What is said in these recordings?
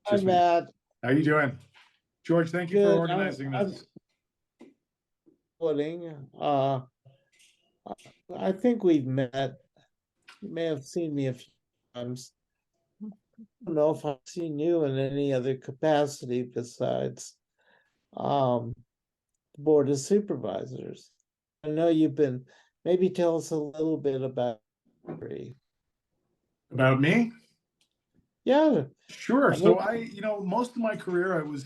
Hi, Just me. Matt. How you doing? George, thank you for Good. organizing this. Footing. I think we've met. You may have seen me a few times. I don't know if I've seen you in any other capacity besides the Board of Supervisors. I know you've been. Maybe tell us a little bit about. About me? Yeah. Sure. So most of my career, I was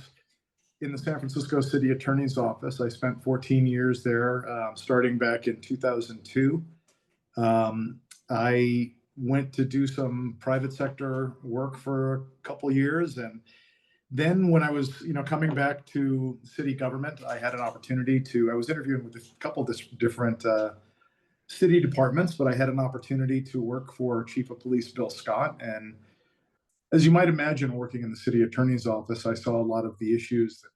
in the San Francisco City Attorney's Office. I spent 14 years there, starting back in 2002. I went to do some private sector work for a couple of years, and then when I was, coming back to city government, I had an opportunity to. I was interviewing with a couple of different city departments, but I had an opportunity to work for Chief of Police Bill Scott. And as you might imagine, working in the city attorney's office, I saw a lot of the issues that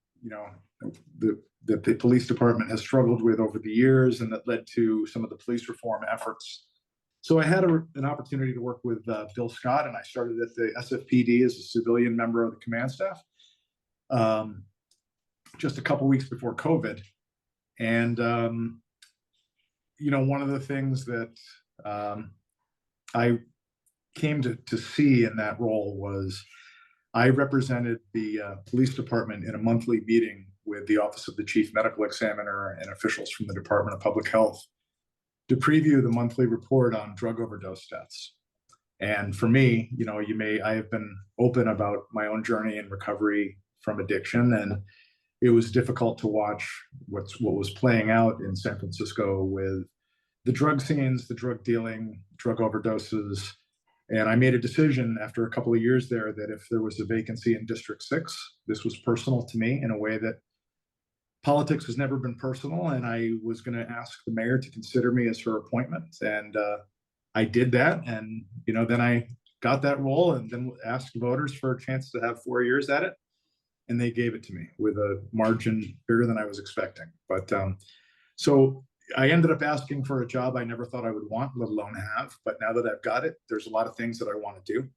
the police department has struggled with over the years, and that led to some of the police reform efforts. So I had an opportunity to work with Bill Scott, and I started at the SFPD as a civilian member of the command staff, just a couple weeks before COVID. And one of the things that I came to see in that role was I represented the police department in a monthly meeting with the Office of the Chief Medical Examiner and officials from the Department of Public Health to preview the monthly report on drug overdose deaths. And for me, I have been open about my own journey in recovery from addiction, and it was difficult to watch what was playing out in San Francisco with the drug scenes, the drug dealing, drug overdoses. And I made a decision after a couple of years there that if there was a vacancy in District 6, this was personal to me in a way that politics has never been personal. And I was going to ask the mayor to consider me as her appointment. And I did that. And, then I got that role and then asked voters for a chance to have 4 years at it. And they gave it to me with a margin bigger than I was expecting. But so I ended up asking for a job I never thought I would want, let alone have. But now that I've got it, there's a lot of things that I want to do.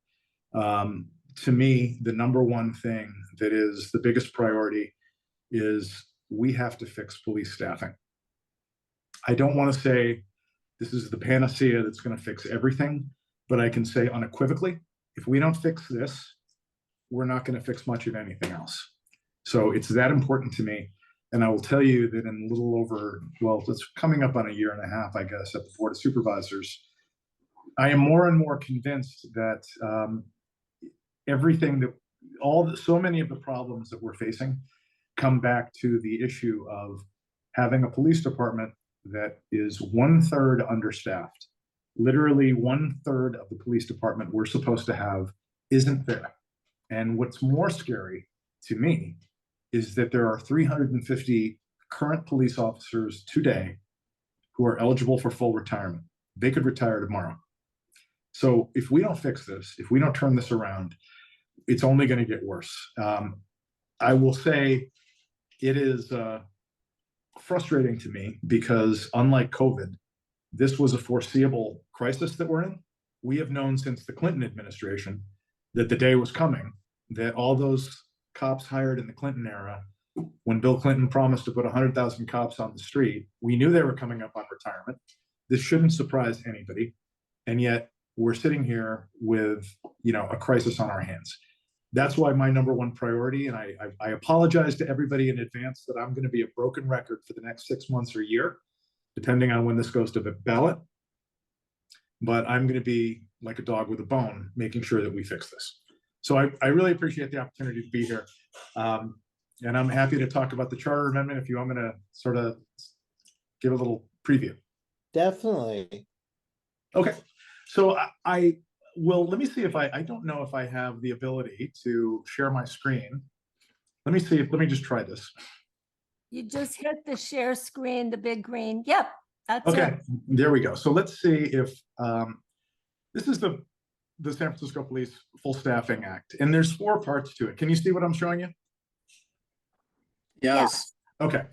To me, the number one thing that is the biggest priority is we have to fix police staffing. I don't want to say this is the panacea that's going to fix everything, but I can say unequivocally, if we don't fix this, we're not going to fix much of anything else. So it's that important to me. And I will tell you that in a little over, it's coming up on a year and a half, I guess, at the Board of Supervisors, I am more and more convinced that so many of the problems that we're facing come back to the issue of having a police department that is 1/3 understaffed. Literally 1/3 of the police department we're supposed to have isn't there. And what's more scary to me is that there are 350 current police officers today who are eligible for full retirement. They could retire tomorrow. So if we don't fix this, if we don't turn this around, it's only going to get worse. I will say it is frustrating to me because unlike COVID, this was a foreseeable crisis that we're in. We have known since the Clinton administration that the day was coming that all those cops hired in the Clinton era, when Bill Clinton promised to put 100,000 cops on the street, we knew they were coming up on retirement. This shouldn't surprise anybody. And yet we're sitting here with, a crisis on our hands. That's why my number one priority, and I apologize to everybody in advance that I'm going to be a broken record for the next 6 months or year, depending on when this goes to the ballot. But I'm going to be like a dog with a bone, making sure that we fix this. So I really appreciate the opportunity to be here. And I'm happy to talk about the charter amendment if you want me to sort of give a little preview. Definitely. Okay. So let me see if I don't know if I have the ability to share my screen. Let me just try this. You just hit the share screen, the big green. Yep, that's okay. it. There we go. So let's see if this is the San Francisco Police Full Staffing Act, and there's 4 parts to it. Can you see what I'm showing you? Yes. Okay.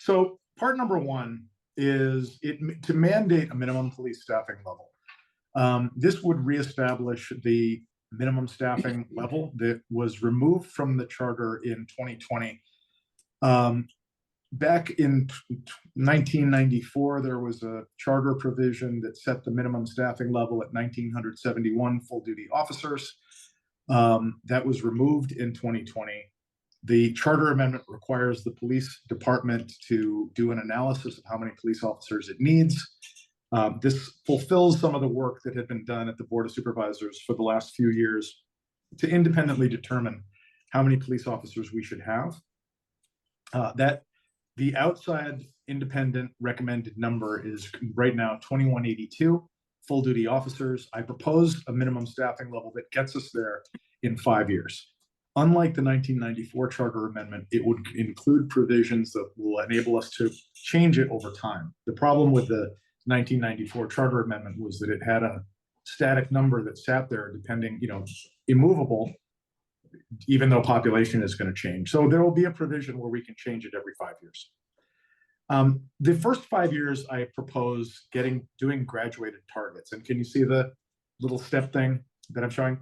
So part number 1 is to mandate a minimum police staffing level. This would reestablish the minimum staffing level that was removed from the charter in 2020. Back in 1994, there was a charter provision that set the minimum staffing level at 1,971 full-duty officers. That was removed in 2020. The charter amendment requires the police department to do an analysis of how many police officers it needs. This fulfills some of the work that had been done at the Board of Supervisors for the last few years to independently determine how many police officers we should have. The outside independent recommended number is right now 2182 full duty officers. I propose a minimum staffing level that gets us there in 5 years. Unlike the 1994 charter amendment, it would include provisions that will enable us to change it over time. The problem with the 1994 charter amendment was that it had a static number that sat there depending, immovable, even though population is going to change. So there will be a provision where we can change it every 5 years. The first 5 years, I propose doing graduated targets. And can you see the little step thing that I'm showing?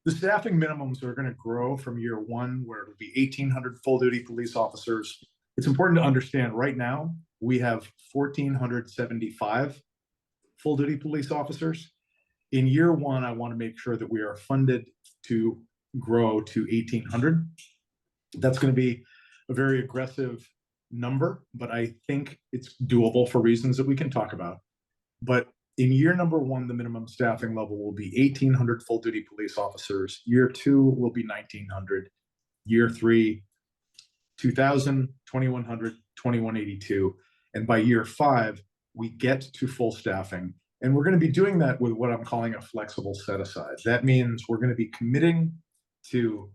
The staffing minimums are going to grow from year one, where it'll be 1,800 full duty police officers. It's important to understand right now, we have 1,475 full duty police officers. In year one, I want to make sure that we are funded to grow to 1,800. That's going to be a very aggressive number, but I think it's doable for reasons that we can talk about. But in year number one, the minimum staffing level will be 1,800 full duty police officers. Year two will be 1,900. Year three, 2,000, 2,100, 2,182. And by year five, we get to full staffing. And we're going to be doing that with what I'm calling a flexible set aside. That means we're going to be committing to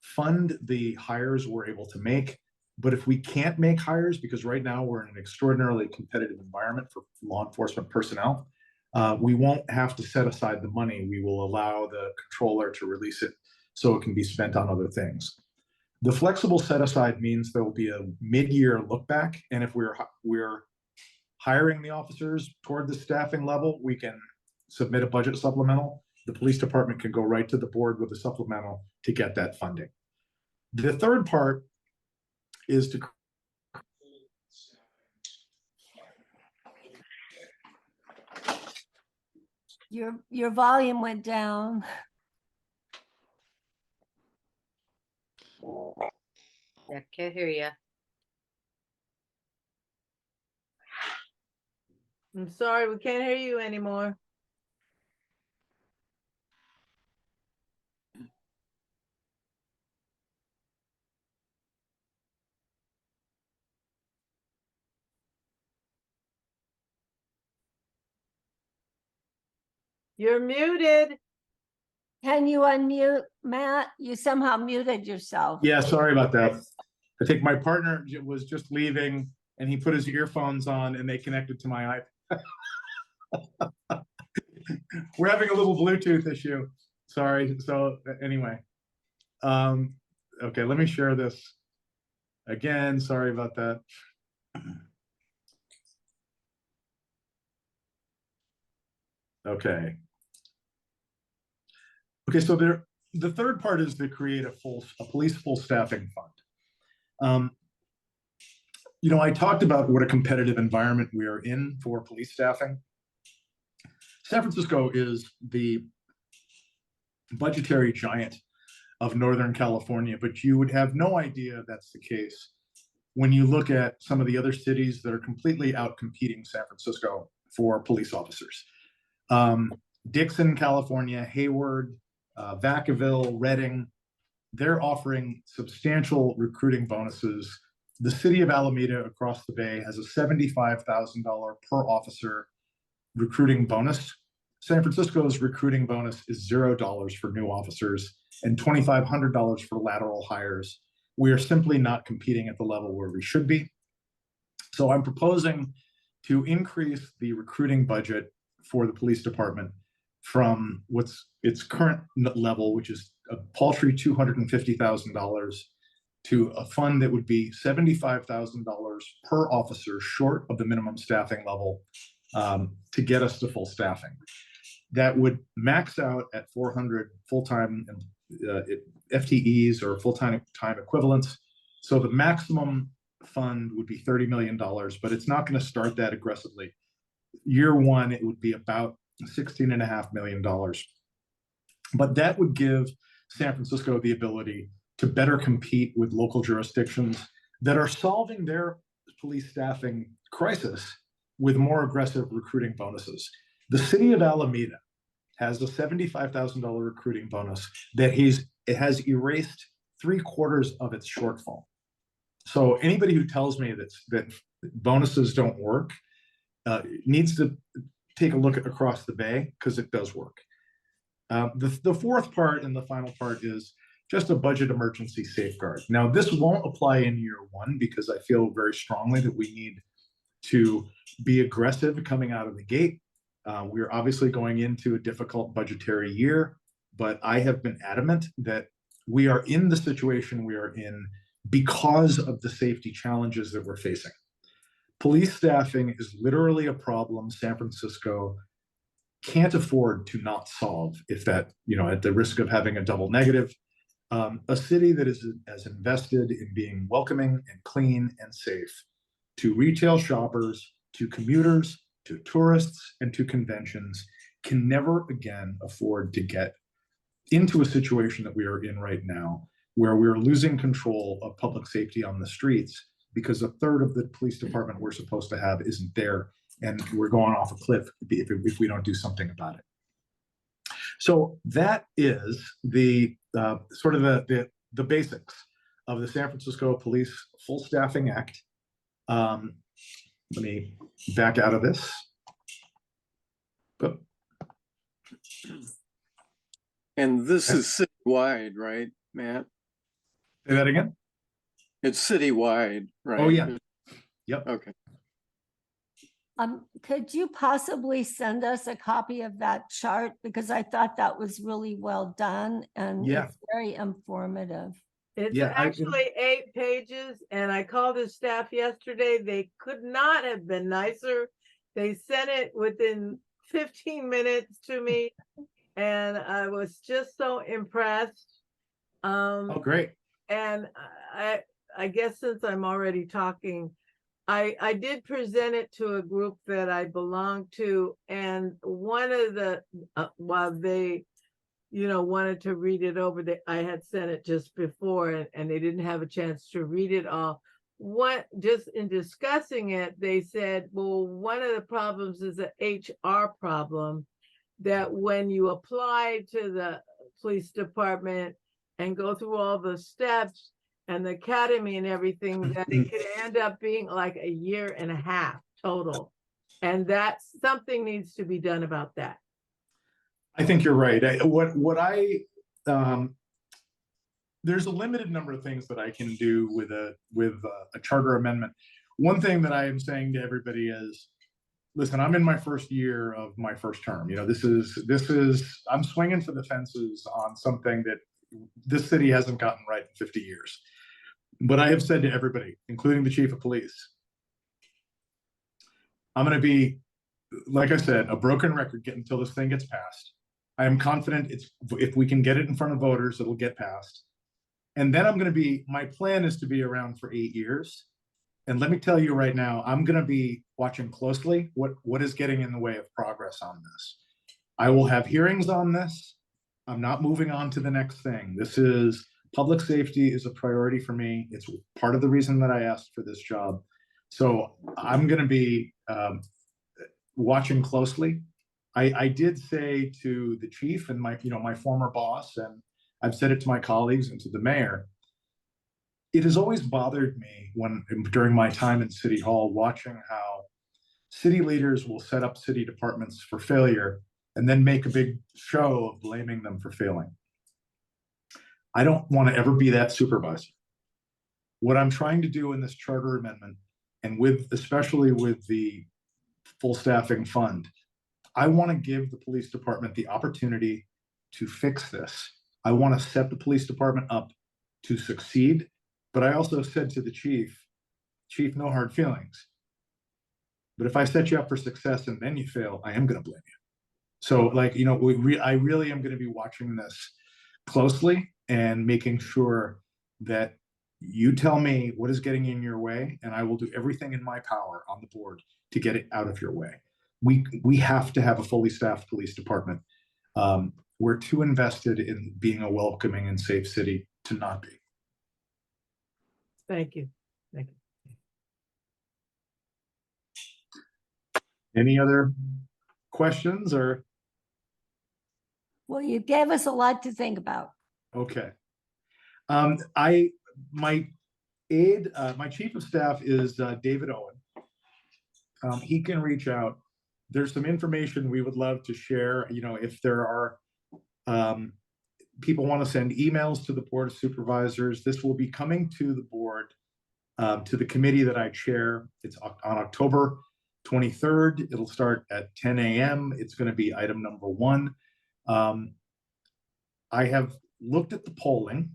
fund the hires we're able to make. But if we can't make hires, because right now we're in an extraordinarily competitive environment for law enforcement personnel, we won't have to set aside the money. We will allow the controller to release it so it can be spent on other things. The flexible set aside means there will be a mid-year look back. And if we're hiring the officers toward the staffing level, we can submit a budget supplemental. The police department can go right to the board with a supplemental to get that funding. The third part is to Your volume went down. Yeah, can't hear you. I'm sorry, we can't hear you anymore. You're muted. Can you unmute, Matt? You somehow muted yourself. Yeah, sorry about that. I think my partner was just leaving and he put his earphones on and they connected to my iPad. We're having a little Bluetooth issue. Sorry. So anyway, okay, let me share this again. Sorry about that. Okay. Okay, so the third part is to create a police full staffing fund. I talked about what a competitive environment we are in for police staffing. San Francisco is the budgetary giant of Northern California, but you would have no idea that's the case when you look at some of the other cities that are completely out competing San Francisco for police officers. Dixon, California, Hayward, Vacaville, Redding, they're offering substantial recruiting bonuses. The city of Alameda across the bay has a $75,000 per officer recruiting bonus. San Francisco's recruiting bonus is $0 for new officers and $2,500 for lateral hires. We are simply not competing at the level where we should be. So I'm proposing to increase the recruiting budget for the police department from what's its current level, which is a paltry $250,000, to a fund that would be $75,000 per officer short of the minimum staffing level to get us to full staffing. that would max out at 400 full-time FTEs or full-time equivalents. So the maximum fund would be $30 million, but it's not going to start that aggressively. Year one, it would be about $16.5 million. But that would give San Francisco the ability to better compete with local jurisdictions that are solving their police staffing crisis with more aggressive recruiting bonuses. The city of Alameda has a $75,000 recruiting bonus that it has erased 3/4 of its shortfall. So anybody who tells me that bonuses don't work needs to take a look across the bay, because it does work. The fourth part and the final part is just a budget emergency safeguard. Now, this won't apply in year one because I feel very strongly that we need to be aggressive coming out of the gate. We're obviously going into a difficult budgetary year, but I have been adamant that we are in the situation we are in because of the safety challenges that we're facing. Police staffing is literally a problem San Francisco can't afford to not solve, if that, at the risk of having a double negative. A city that is as invested in being welcoming and clean and safe to retail shoppers, to commuters, to tourists, and to conventions can never again afford to get into a situation that we are in right now, where we're losing control of public safety on the streets because a third of the police department we're supposed to have isn't there, and we're going off a cliff if we don't do something about it. So that is the sort of the basics of the San Francisco Police Full Staffing Act. Let me back out of this. But, and this is citywide, right, Matt? say that again? It's citywide, right? Oh, yeah. Yep. Okay. Could you possibly send us a copy of that chart? Because I thought that was really well done and Yeah. it's very informative. It's Yeah, actually 8 pages, and I called the staff yesterday. They could not have been nicer. They sent it within 15 minutes to me, and I was just so impressed. Oh, great. And I guess since I'm already talking, I did present it to a group that I belong to, and one of the while they wanted to read it over, I had sent it just before, and they didn't have a chance to read it all. Just in discussing it, they said, well, one of the problems is an HR problem, that when you apply to the police department and go through all the steps and the academy and everything, that it could end up being like 1.5 years total. And that's something needs to be done about that. I think you're right. There's a limited number of things that I can do with a charter amendment. One thing that I am saying to everybody is, listen, I'm in my first year of my first term. I'm swinging for the fences on something that this city hasn't gotten right in 50 years. But I have said to everybody, including the chief of police, I'm going to be, like I said, a broken record until this thing gets passed. I am confident if we can get it in front of voters, it'll get passed. And then my plan is to be around for 8 years. And let me tell you right now, I'm going to be watching closely what is getting in the way of progress on this. I will have hearings on this. I'm not moving on to the next thing. Public safety is a priority for me. It's part of the reason that I asked for this job. So I'm going to be watching closely. I did say to the chief and my former boss, and I've said it to my colleagues and to the mayor, it has always bothered me during my time in City Hall, watching how city leaders will set up city departments for failure and then make a big show of blaming them for failing. I don't want to ever be that supervisor. What I'm trying to do in this charter amendment, and especially with the full staffing fund, I want to give the police department the opportunity to fix this. I want to set the police department up to succeed. But I also said to the chief, no hard feelings. But if I set you up for success and then you fail, I am going to blame you. So like, you know, I really am going to be watching this closely and making sure that you tell me what is getting in your way, and I will do everything in my power on the board to get it out of your way. We have to have a fully staffed police department. We're too invested in being a welcoming and safe city to not be. Thank you. Thank you. Any other questions or? Well, you gave us a lot to think about. Okay. My chief of staff is David Owen. He can reach out. There's some information we would love to share. You know, if there are people want to send emails to the Board of Supervisors, this will be coming to the board, to the committee that I chair. It's on October 23rd. It'll start at 10 a.m. It's going to be item number 1. I have looked at the polling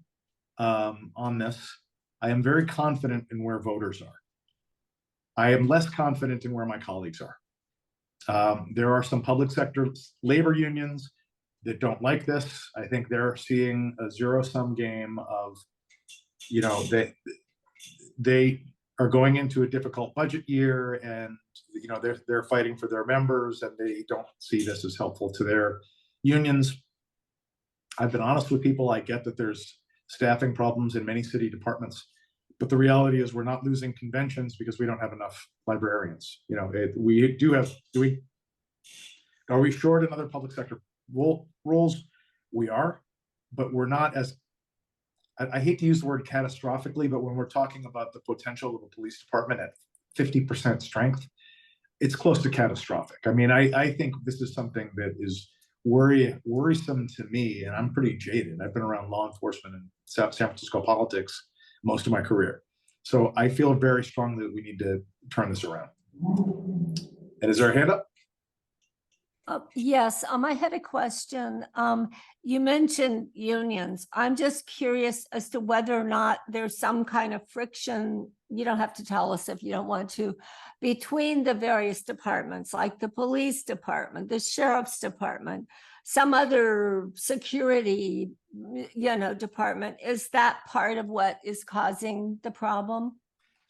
on this. I am very confident in where voters are. I am less confident in where my colleagues are. There are some public sector labor unions that don't like this. I think they're seeing a zero-sum game of, you know, they are going into a difficult budget year, and you know they're fighting for their members, and they don't see this as helpful to their unions. I've been honest with people. I get that there's staffing problems in many city departments, but the reality is we're not losing conventions because we don't have enough librarians. You know, we do have. Are we short in other public sector roles? We are, but we're not as. I hate to use the word catastrophically, but when we're talking about the potential of a police department at 50% strength, it's close to catastrophic. I mean, I think this is something that is worrisome to me, and I'm pretty jaded. I've been around law enforcement and San Francisco politics most of my career. So I feel very strongly that we need to turn this around. And is there a hand up? Yes, I had a question. You mentioned unions. I'm just curious as to whether or not there's some kind of friction. You don't have to tell us if you don't want to, between the various departments, like the police department, the sheriff's department, some other security, you know, department. Is that part of what is causing the problem?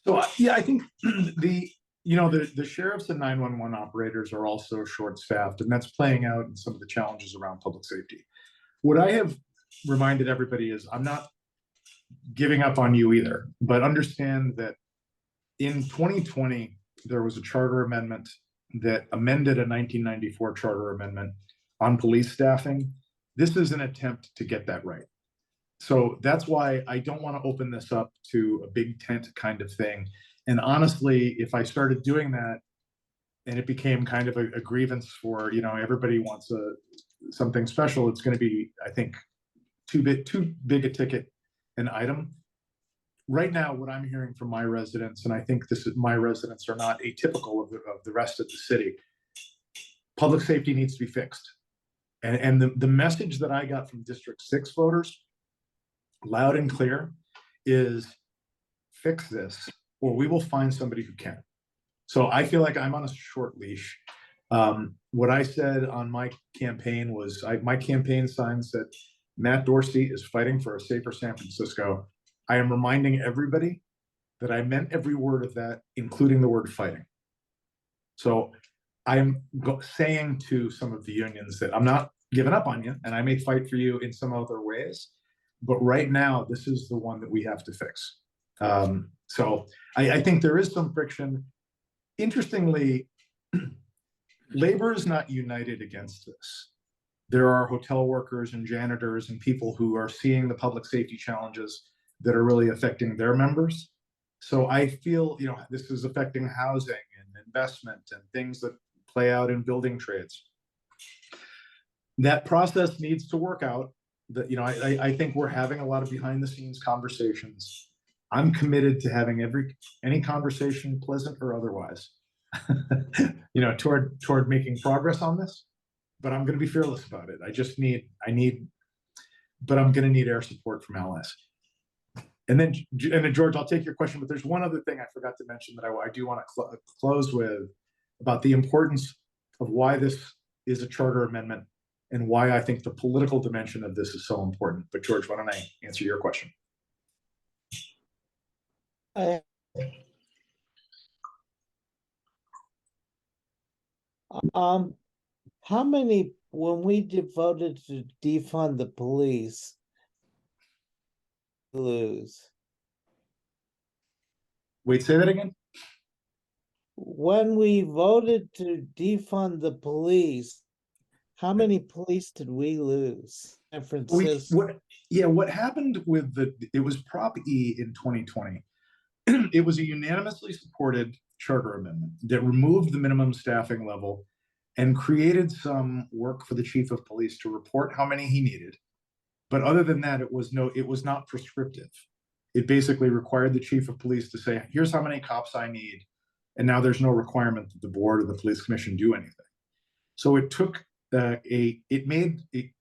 So yeah, I think the sheriffs and 911 operators are also short-staffed, and that's playing out in some of the challenges around public safety. What I have reminded everybody is I'm not giving up on you either, but understand that in 2020, there was a charter amendment that amended a 1994 charter amendment on police staffing. This is an attempt to get that right. So that's why I don't want to open this up to a big tent kind of thing. And honestly, if I started doing that and it became kind of a grievance for, you know, everybody wants something special, it's going to be, I think, too big a ticket an item. Right now, what I'm hearing from my residents, and I think my residents are not atypical of the rest of the city, public safety needs to be fixed. And the message that I got from District 6 voters, loud and clear, is fix this, or we will find somebody who can. So I feel like I'm on a short leash. What I said on my campaign was, my campaign sign said, Matt Dorsey is fighting for a safer San Francisco. I am reminding everybody that I meant every word of that, including the word fighting. So I'm saying to some of the unions that I'm not giving up on you, and I may fight for you in some other ways, but right now, this is the one that we have to fix. So I think there is some friction. Interestingly, labor is not united against this. There are hotel workers and janitors and people who are seeing the public safety challenges that are really affecting their members. So I feel, you know, this is affecting housing and investment and things that play out in building trades. That process needs to work out. That, you know, I think we're having a lot of behind the scenes conversations. I'm committed to having any conversation, pleasant or otherwise, you know, toward making progress on this. But I'm going to be fearless about it. But I'm going to need air support from LS. And then George, I'll take your question, but there's one other thing I forgot to mention that I do want to close with about the importance of why this is a charter amendment and why I think the political dimension of this is so important. But George, why don't I answer your question? I- how many, when we voted to defund the police, lose? Wait, say that again? When we voted to defund the police, how many police did we lose? San Francisco. What happened with it was Prop E in 2020. It was a unanimously supported charter amendment that removed the minimum staffing level and created some work for the chief of police to report how many he needed. But other than that, it was not prescriptive. It basically required the chief of police to say, here's how many cops I need. And now there's no requirement that the board or the police commission do anything. So it took it made a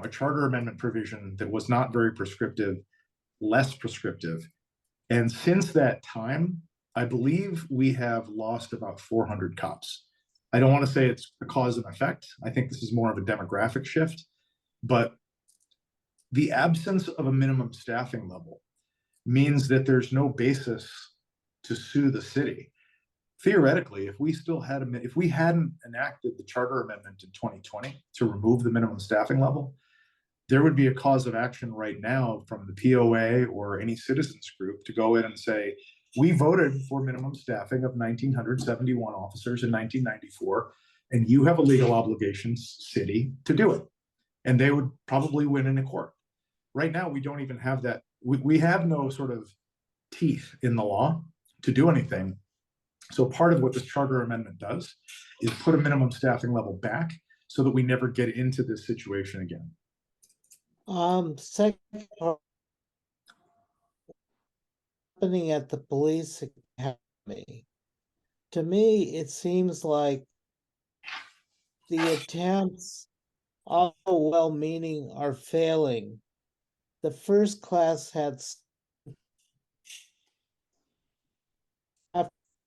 charter amendment provision that was not very prescriptive, less prescriptive. And since that time, I believe we have lost about 400 cops. I don't want to say it's a cause and effect. I think this is more of a demographic shift, but the absence of a minimum staffing level means that there's no basis to sue the city. Theoretically, if we hadn't enacted the charter amendment in 2020 to remove the minimum staffing level, there would be a cause of action right now from the POA or any citizens group to go in and say, we voted for minimum staffing of 1,971 officers in 1994, and you have a legal obligation, city, to do it. And they would probably win in a court. Right now, we don't even have that. We have no sort of teeth in the law to do anything. So part of what this charter amendment does is put a minimum staffing level back so that we never get into this situation again. Second part, happening at the police academy. To me, it seems like the attempts, all well-meaning, are failing. The first class had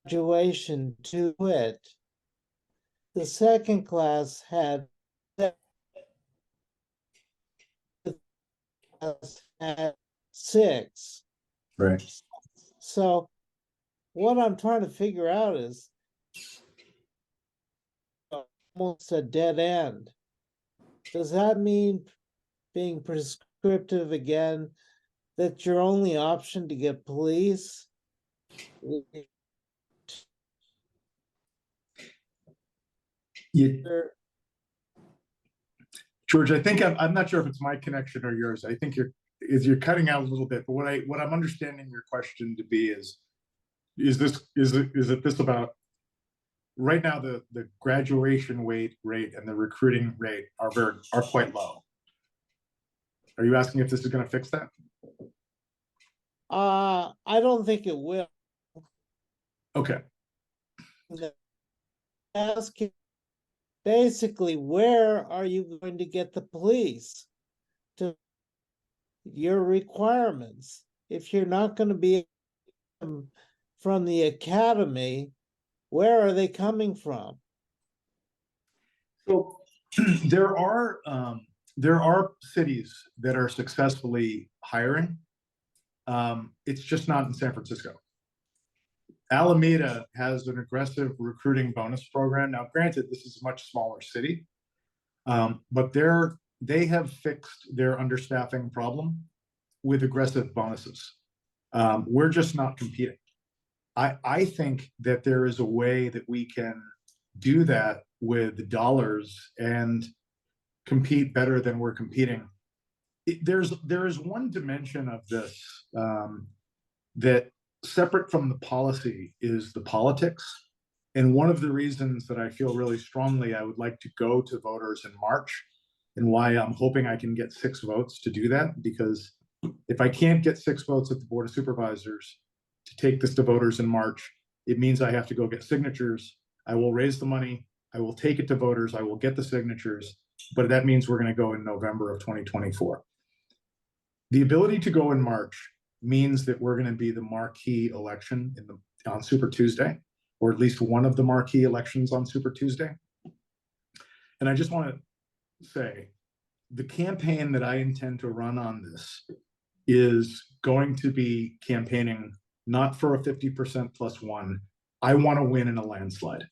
graduation to quit. The second class had 6. Right. So what I'm trying to figure out is almost a dead end. Does that mean being prescriptive again, that your only option to get police? George, I think I'm not sure if it's my connection or yours. I think you're cutting out a little bit, but what I'm understanding your question to be is it this about right now the graduation rate and the recruiting rate are quite low. Are you asking if this is going to fix that? I don't think it will. Okay. Asking basically, where are you going to get the police to your requirements? If you're not going to be from the academy, where are they coming from? So there are cities that are successfully hiring. It's just not in San Francisco. Alameda has an aggressive recruiting bonus program. Now, granted, this is a much smaller city, but they have fixed their understaffing problem with aggressive bonuses. We're just not competing. I think that there is a way that we can do that with dollars and compete better than we're competing. There is one dimension of this that separate from the policy is the politics. And one of the reasons that I feel really strongly I would like to go to voters in March, and why I'm hoping I can get 6 votes to do that, because if I can't get 6 votes at the Board of Supervisors to take this to voters in March, it means I have to go get signatures. I will raise the money. I will take it to voters. I will get the signatures, but that means we're going to go in November of 2024. The ability to go in March means that we're going to be the marquee election on Super Tuesday, or at least one of the marquee elections on Super Tuesday. And I just want to say, the campaign that I intend to run on this is going to be campaigning not for a 50% plus one. I want to win in a landslide.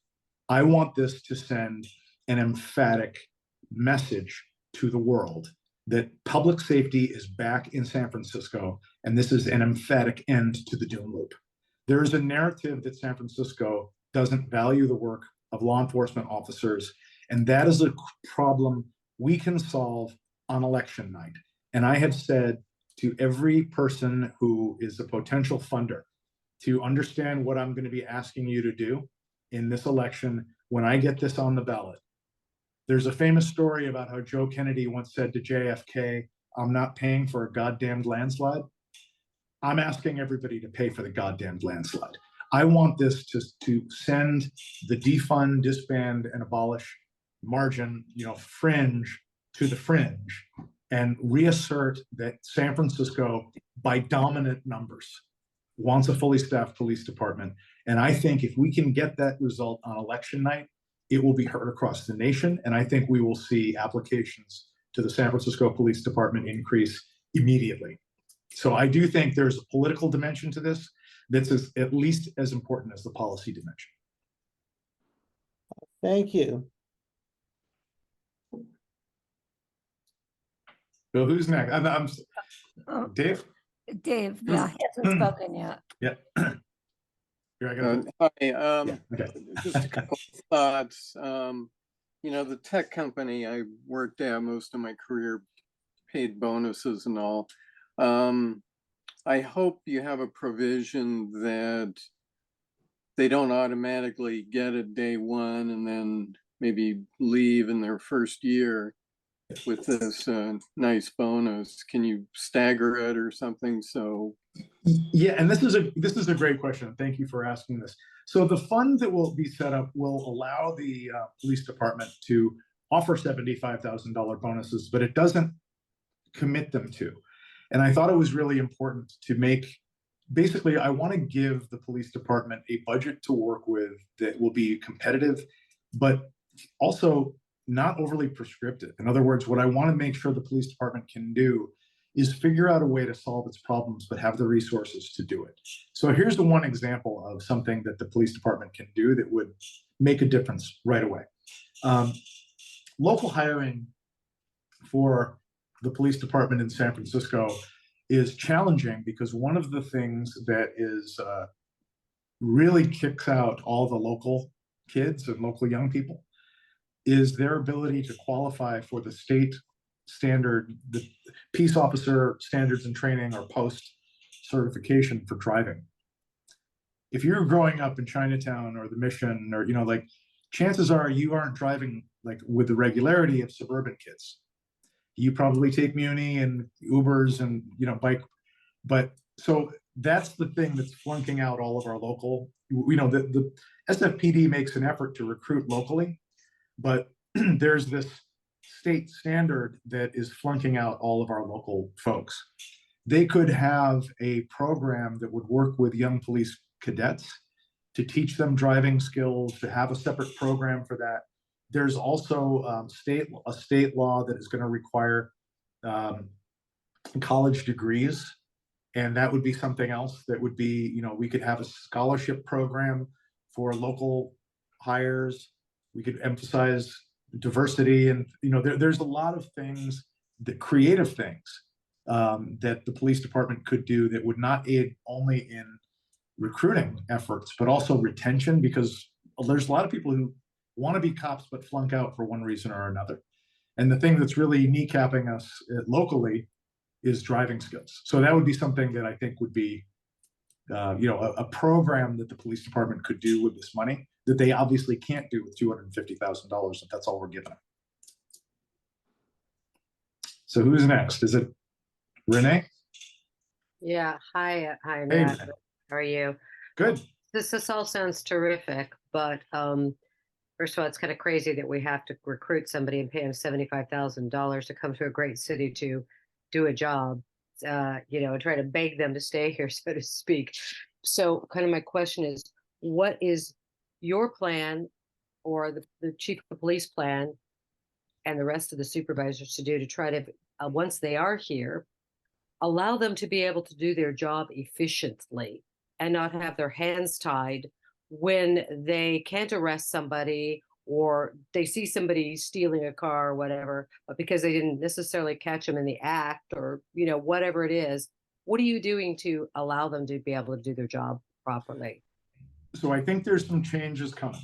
I want this to send an emphatic message to the world that public safety is back in San Francisco, and this is an emphatic end to the doom loop. There is a narrative that San Francisco doesn't value the work of law enforcement officers, and that is a problem we can solve on election night. And I have said to every person who is a potential funder to understand what I'm going to be asking you to do in this election when I get this on the ballot. There's a famous story about how Joe Kennedy once said to JFK, "I'm not paying for a goddamned landslide." I'm asking everybody to pay for the goddamned landslide. I want this to send the defund, disband, and abolish margin, fringe to the fringe, and reassert that San Francisco, by dominant numbers, wants a fully staffed police department. And I think if we can get that result on election night, it will be heard across the nation. And I think we will see applications to the San Francisco Police Department increase immediately. So I do think there's a political dimension to this that's at least as important as the policy dimension. Thank you. So who's next? I'm Dave? Dave, yeah, he hasn't spoken yet. Yeah. Here, I got Hi, yeah, okay. just a couple of thoughts. The tech company I worked at most of my career paid bonuses and all. I hope you have a provision that they don't automatically get it day one and then maybe leave in their first year with this nice bonus. Can you stagger it or something? So yeah, and this is a great question. Thank you for asking this. So the fund that will be set up will allow the police department to offer $75,000 bonuses, but it doesn't commit them to. And I thought it was really important to basically, I want to give the police department a budget to work with that will be competitive, but also not overly prescriptive. In other words, what I want to make sure the police department can do is figure out a way to solve its problems, but have the resources to do it. So here's the one example of something that the police department can do that would make a difference right away. Local hiring for the police department in San Francisco is challenging because one of the things that is really kicks out all the local kids and local young people is their ability to qualify for the state standard, the peace officer standards and training or post certification for driving. If you're growing up in Chinatown or the Mission or, chances are you aren't driving with the regularity of suburban kids. You probably take Muni and Ubers and, bike. But so that's the thing that's flunking out all of our local, the SFPD makes an effort to recruit locally, but there's this state standard that is flunking out all of our local folks. They could have a program that would work with young police cadets to teach them driving skills, to have a separate program for that. There's also a state law that is going to require college degrees. And that would be something else that would be, we could have a scholarship program for local hires. We could emphasize diversity, and there's a lot of things, creative things that the police department could do that would not aid only in recruiting efforts, but also retention, because there's a lot of people who want to be cops but flunk out for one reason or another. And the thing that's really kneecapping us locally is driving skills. So that would be something that I think would be a program that the police department could do with this money that they obviously can't do with $250,000 if that's all we're giving them. So who's next? Is it Renee? Yeah. Hi, Hey, Matt. Renee. How are you? Good. This all sounds terrific, but first of all, it's kind of crazy that we have to recruit somebody and pay them $75,000 to come to a great city to do a job, and try to beg them to stay here, so to speak. So kind of my question is, what is your plan or the chief of police plan and the rest of the supervisors to do to try to, once they are here, allow them to be able to do their job efficiently and not have their hands tied when they can't arrest somebody or they see somebody stealing a car or whatever, but because they didn't necessarily catch them in the act or, whatever it is, what are you doing to allow them to be able to do their job properly? So I think there's some changes coming.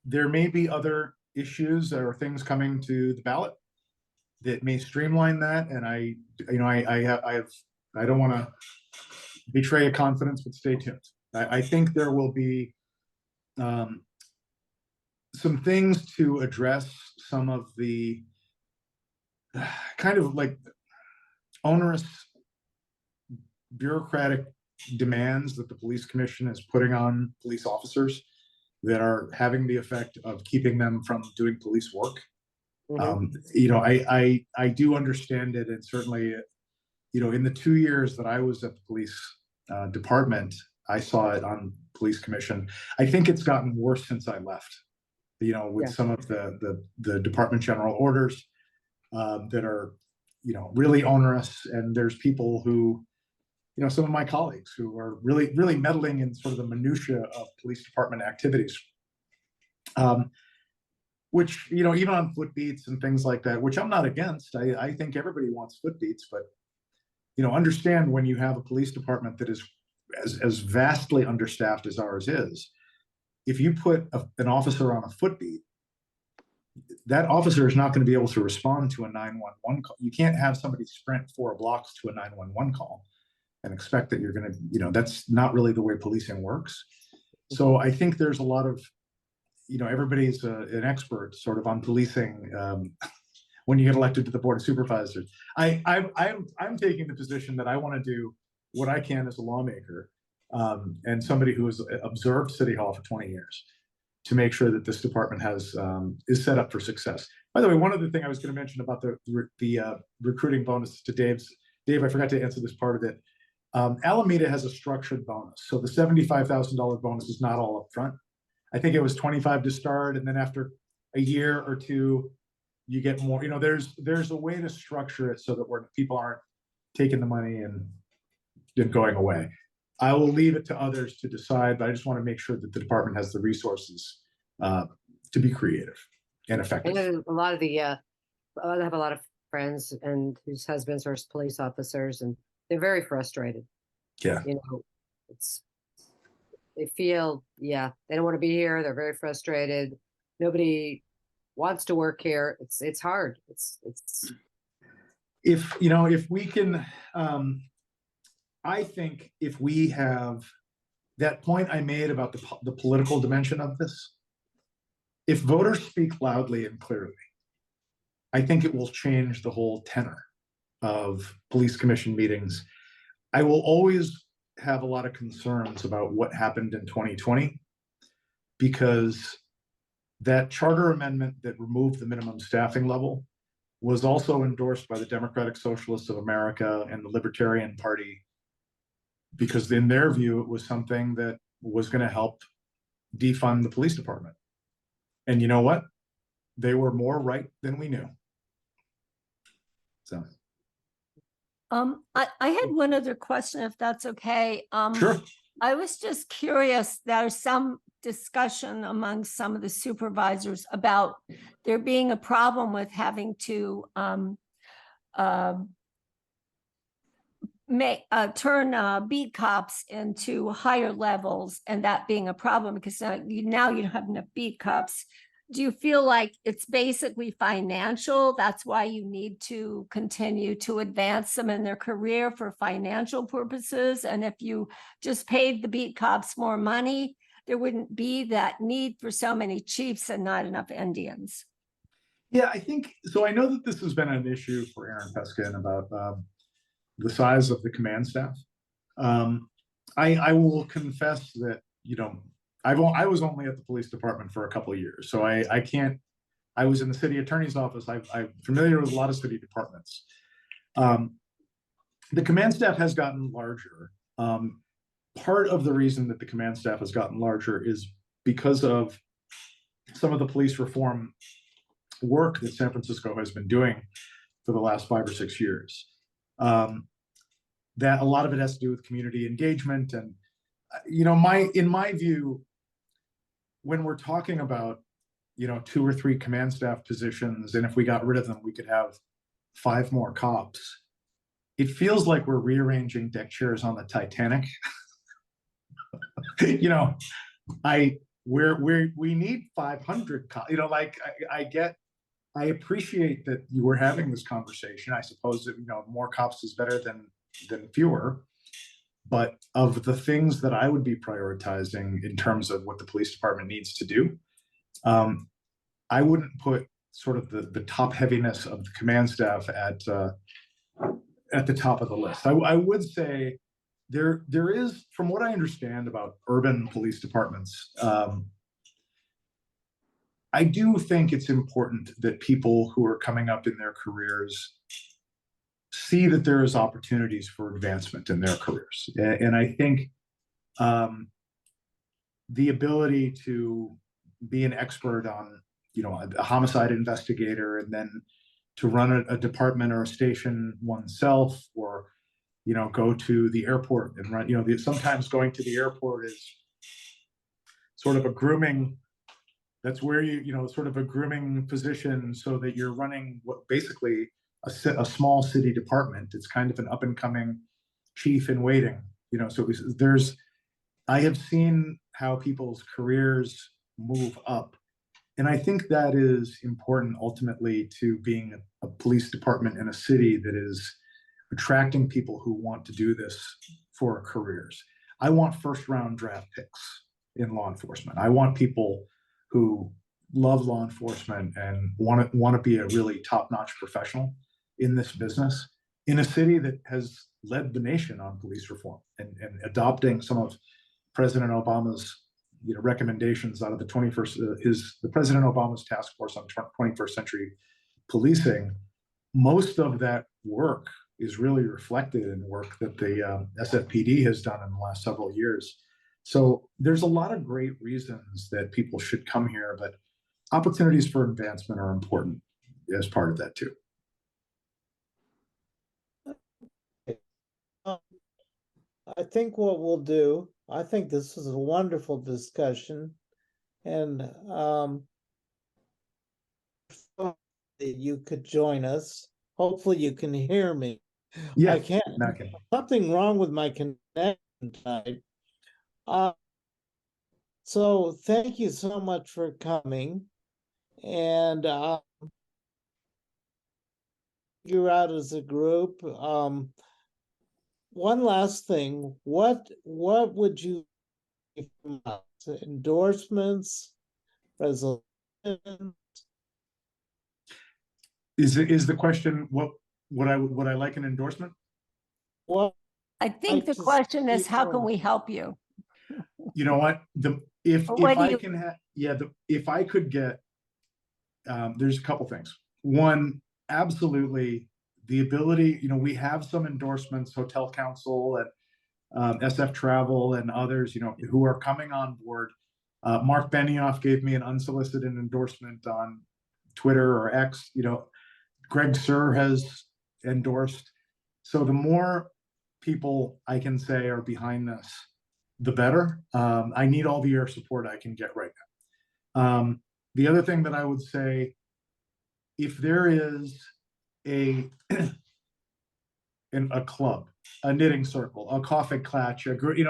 There may be other issues or things coming to the ballot that may streamline that. And I don't want to betray a confidence, but stay tuned. I think there will be some things to address some of the kind of like onerous bureaucratic demands that the police commission is putting on police officers that are having the effect of keeping them from doing police work. I do understand it, and certainly, in the 2 years that I was at the police department, I saw it on police commission. I think it's gotten worse since I left. With some of the department general orders that are, really onerous, and there's people who, some of my colleagues who are really, really meddling in sort of the minutia of police department activities. Which, even on foot beats and things like that, which I'm not against. I think everybody wants foot beats, but, understand when you have a police department that is as vastly understaffed as ours is, if you put an officer on a foot beat, that officer is not going to be able to respond to a 911 call. You can't have somebody sprint 4 blocks to a 911 call and expect that you're going to, that's not really the way policing works. So I think there's a lot of, everybody's an expert sort of on policing when you get elected to the board of supervisors. I'm taking the position that I want to do what I can as a lawmaker and somebody who has observed City Hall for 20 years to make sure that this department is set up for success. By the way, one other thing I was going to mention about the recruiting bonus to Dave, I forgot to answer this part of it. Alameda has a structured bonus. So the $75,000 bonus is not all up front. I think it was 25 to start, and then after a year or two, you get more. There's a way to structure it so that people aren't taking the money and going away. I will leave it to others to decide, but I just want to make sure that the department has the resources to be creative and effective. And a lot of I have a lot of friends and whose husbands are police officers, and they're very frustrated. Yeah. They feel, they don't want to be here. They're very frustrated. Nobody wants to work here. It's hard. It's if we can, I think if we have that point I made about the political dimension of this, if voters speak loudly and clearly, I think it will change the whole tenor of police commission meetings. I will always have a lot of concerns about what happened in 2020 because that charter amendment that removed the minimum staffing level was also endorsed by the Democratic Socialists of America and the Libertarian Party, because in their view, it was something that was going to help defund the police department. And you know what? They were more right than we knew. So. I had one other question, if that's okay. Sure. I was just curious, there's some discussion among some of the supervisors about there being a problem with having to turn beat cops into higher levels, and that being a problem because now you don't have enough beat cops. Do you feel like it's basically financial? That's why you need to continue to advance them in their career for financial purposes. And if you just paid the beat cops more money, there wouldn't be that need for so many chiefs and not enough Indians. Yeah, I think so. I know that this has been an issue for Aaron Peskin about the size of the command staff. I will confess that, I was only at the police department for a couple of years, so I was in the city attorney's office. I'm familiar with a lot of city departments. The command staff has gotten larger. Part of the reason that the command staff has gotten larger is because of some of the police reform work that San Francisco has been doing for the last 5 or 6 years. That a lot of it has to do with community engagement. And, in my view, when we're talking about, 2 or 3 command staff positions, and if we got rid of them, we could have 5 more cops. It feels like we're rearranging deck chairs on the Titanic. We need 500 cops. I appreciate that you were having this conversation. I suppose that, more cops is better than fewer. But of the things that I would be prioritizing in terms of what the police department needs to do, I wouldn't put sort of the top heaviness of the command staff at the top of the list. I would say there is, from what I understand about urban police departments, I do think it's important that people who are coming up in their careers see that there is opportunities for advancement in their careers. And I think the ability to be an expert on, a homicide investigator, and then to run a department or a station oneself, or, go to the airport and run, sometimes going to the airport is sort of a grooming. That's where sort of a grooming position, so that you're running what basically a small city department. It's kind of an up and coming chief in waiting, so I have seen how people's careers move up. And I think that is important ultimately to being a police department in a city that is attracting people who want to do this for careers. I want first round draft picks in law enforcement. I want people who love law enforcement and want to be a really top-notch professional in this business, in a city that has led the nation on police reform and adopting some of President Obama's recommendations out of the 21st, the President Obama's task force on 21st century policing. Most of that work is really reflected in work that the SFPD has done in the last several years. So there's a lot of great reasons that people should come here, but opportunities for advancement are important as part of that too. I think what we'll do, I think this is a wonderful discussion, and you could join us. Hopefully you can hear me. Yeah, I can't. Something wrong with my connection tonight. So thank you so much for coming, and figure out as a group. One last thing, what would you endorsements, resolutions? Is the question what would I like an endorsement? What I think the question is, how can we help you? You know what? If I could get, there's a couple things. One, absolutely the ability, we have some endorsements, Hotel Council and SF Travel and others, who are coming on board. Mark Benioff gave me an unsolicited endorsement on Twitter or X. Greg Sir has endorsed. So the more people I can say are behind this, the better. I need all the air support I can get right now. The other thing that I would say, if there is a club, a knitting circle, a coffee clutch,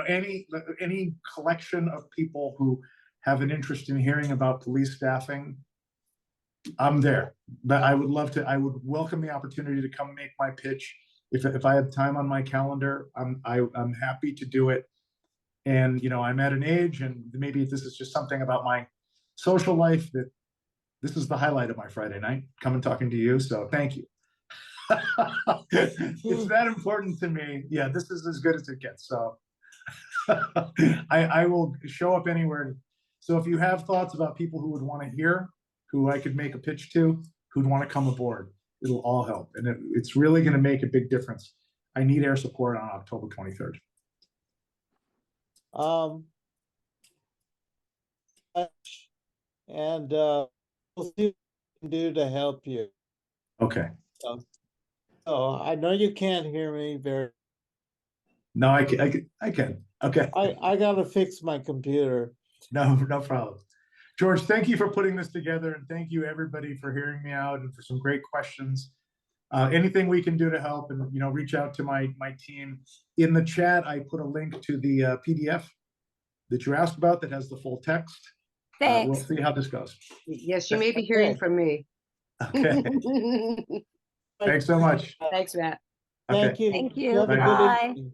any collection of people who have an interest in hearing about police staffing, I'm there. But I would welcome the opportunity to come make my pitch. If I have time on my calendar, I'm happy to do it. And I'm at an age, and maybe this is just something about my social life, that this is the highlight of my Friday night, coming talking to you. So thank you. It's that important to me. Yeah, this is as good as it gets. So I will show up anywhere. So if you have thoughts about people who would want to hear, who I could make a pitch to, who'd want to come aboard, it'll all help. And it's really going to make a big difference. I need air support on October 23rd. And we'll see do to help you. Okay. So I know you can't hear me very, No, I can. Okay. I gotta fix my computer. No problem. George, thank you for putting this together, and thank you everybody for hearing me out and for some great questions. Anything we can do to help, and reach out to my team. In the chat, I put a link to the PDF that you asked about that has the full text. We'll Thanks. see how this goes. Yes, you may be hearing Okay. from me. Okay. Thanks so much. Thanks, Matt. Okay. Thank you. Thank you. Have a good Bye. evening.